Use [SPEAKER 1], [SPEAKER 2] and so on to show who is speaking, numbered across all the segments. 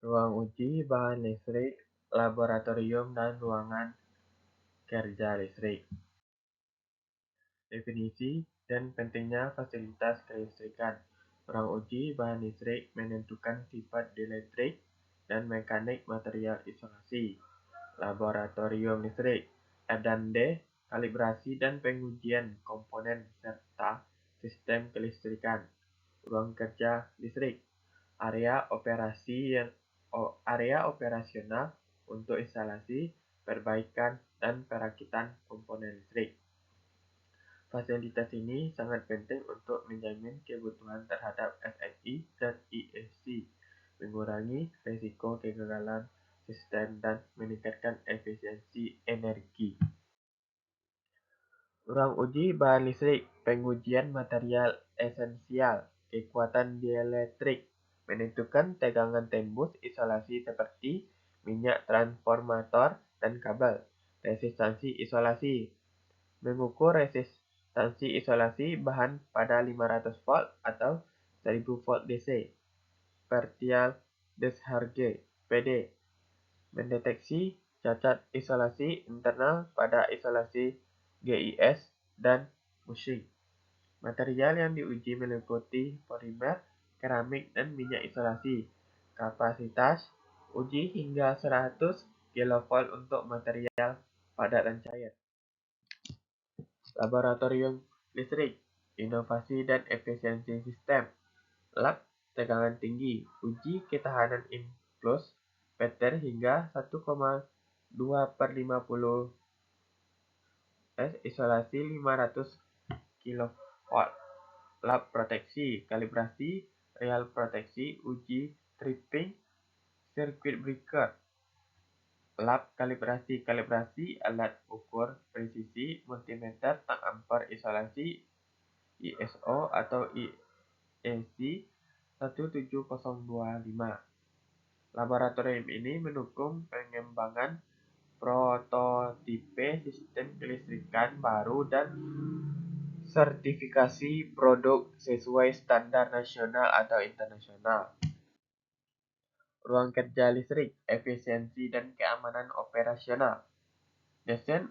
[SPEAKER 1] Ruang uji bahan listrik, laboratorium, dan ruangan kerja listrik. Definisi dan pentingnya fasilitas kelistrikan. Ruang uji bahan listrik menentukan sifat dielektrik dan mekanik material isolasi. Laboratorium listrik, R&D, kalibrasi dan pengujian komponen serta sistem kelistrikan. Ruang kerja listrik, area operasional untuk instalasi, perbaikan, dan perakitan komponen listrik. Fasilitas ini sangat penting untuk menjamin kebutuhan terhadap SNI dan IEC, mengurangi risiko kegagalan sistem dan meningkatkan efisiensi energi. Ruang uji bahan listrik, pengujian material esensial, kekuatan dielektrik, menentukan tegangan tembus isolasi seperti minyak transformator dan kabel, resistansi isolasi, mengukur resistansi isolasi bahan pada 500 volt atau 1000 volt DC, partial discharge (PD), mendeteksi cacat isolasi internal pada isolasi GIS dan bushing. Material yang diuji meliputi polimer, keramik, dan minyak isolasi. Kapasitas uji hingga 100 kV untuk material padat dan cair. Laboratorium listrik, inovasi dan efisiensi sistem. Lab tegangan tinggi, uji ketahanan impuls Peter hingga 1,2/50 S isolasi 500 kV. Lab proteksi, kalibrasi, real proteksi, uji tripping, circuit breaker. Lab kalibrasi alat ukur presisi, multimeter, tang ampere isolasi, ISO atau IEC 17025. Laboratorium ini mendukung pengembangan prototipe sistem kelistrikan baru dan sertifikasi produk sesuai standar nasional atau internasional. Ruang kerja listrik, efisiensi dan keamanan operasional. Desain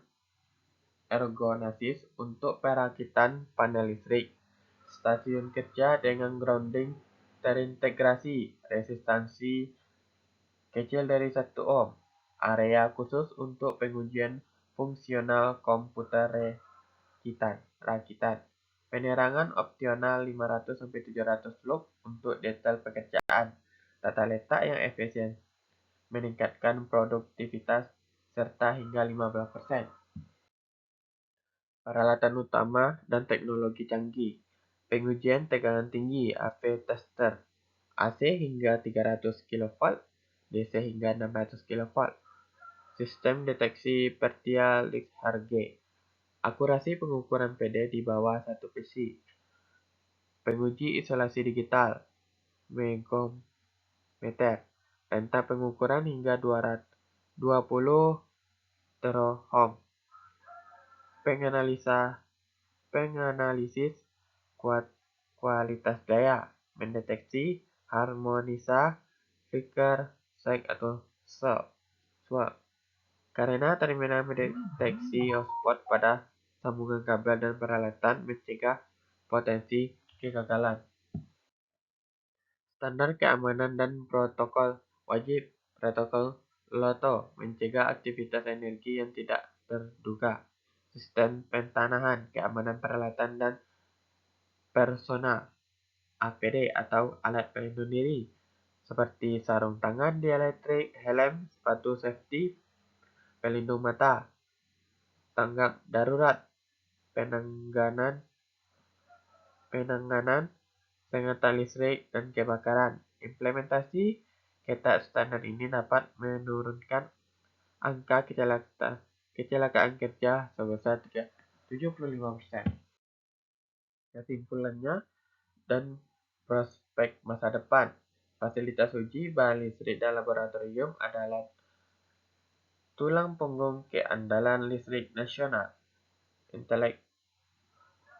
[SPEAKER 1] ergonomis untuk perakitan panel listrik. Stasiun kerja dengan grounding terintegrasi, resistansi kecil dari 1 ohm. Area khusus untuk pengujian fungsional komputer rakitan. Penerangan opsional 500-700 lux untuk detail pekerjaan. Tata letak yang efisien meningkatkan produktivitas serta hingga 15%. Peralatan utama dan teknologi canggih. Pengujian tegangan tinggi (AP tester), AC hingga 300 kV, DC hingga 600 kV. Sistem deteksi partial discharge. Akurasi pengukuran PD di bawah 1 psi. Penguji isolasi digital, megometer, rentang pengukuran hingga 220 teraohm. Penganalisis kualitas daya, mendeteksi harmonisa, flicker, sag atau swap. Karena terminal mendeteksi hotspot pada sambungan kabel dan peralatan, mencegah potensi kegagalan. Standar keamanan dan protokol wajib. Protokol LOTO mencegah aktivitas energi yang tidak terduga. Sistem pentanahan, keamanan peralatan dan personal, APD atau alat pelindung diri, seperti sarung tangan dielektrik, helm, sepatu safety, pelindung mata, tanggap darurat, penanganan sengatan listrik dan kebakaran. Implementasi ketat standar ini dapat menurunkan angka kecelakaan kerja sebesar 75%. Kesimpulannya dan prospek masa depan. Fasilitas uji bahan listrik dan laboratorium adalah tulang punggung keandalan listrik nasional.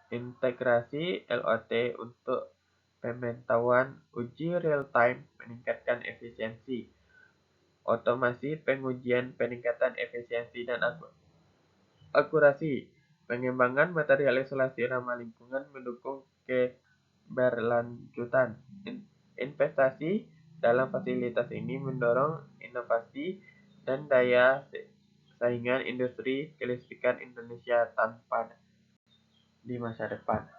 [SPEAKER 1] Integrasi LOT untuk Pemantauan uji real-time meningkatkan efisiensi. Otomasi pengujian peningkatan efisiensi dan akurasi. Pengembangan material isolasi ramah lingkungan mendukung keberlanjutan. Investasi dalam fasilitas ini mendorong inovasi dan daya saingan industri kelistrikan Indonesia tanpa di masa depan.